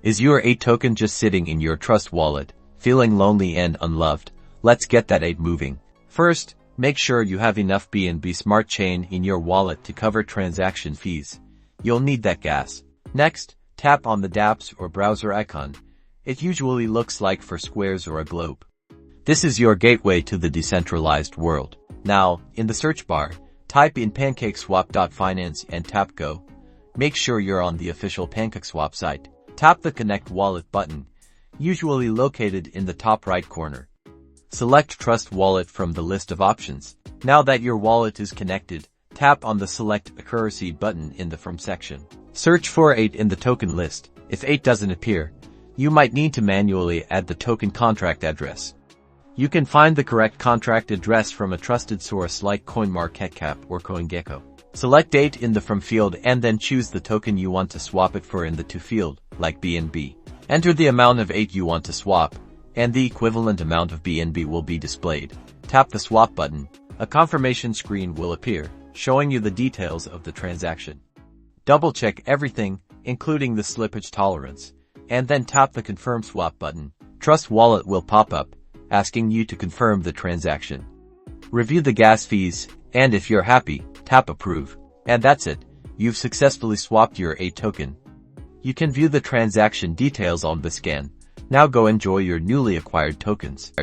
Is your 8 token just sitting in your Trust wallet, feeling lonely and unloved? Let's get that 8 moving. First, make sure you have enough BNB Smart Chain in your wallet to cover transaction fees. You'll need that gas. Next, tap on the DApps or browser icon. It usually looks like 4 squares or a globe. This is your gateway to the decentralized world. Now, in the search bar, type in PancakeSwap.finance and tap Go. Make sure you're on the official PancakeSwap site. Tap the Connect Wallet button, usually located in the top right corner. Select Trust Wallet from the list of options. Now that your wallet is connected, tap on the Select Accuracy button in the From section. Search for 8 in the token list. If 8 doesn't appear, you might need to manually add the token contract address. You can find the correct contract address from a trusted source like CoinMarketCap or CoinGecko. Select 8 in the From field and then choose the token you want to swap it for in the To field, like BNB. Enter the amount of 8 you want to swap, and the equivalent amount of BNB will be displayed. Tap the Swap button. A confirmation screen will appear, showing you the details of the transaction. Double-check everything, including the slippage tolerance, and then tap the Confirm Swap button. Trust Wallet will pop up, asking you to confirm the transaction. Review the gas fees, and if you're happy, tap Approve. And that's it. You've successfully swapped your 8 token. You can view the transaction details on the scan. Now go enjoy your newly acquired tokens.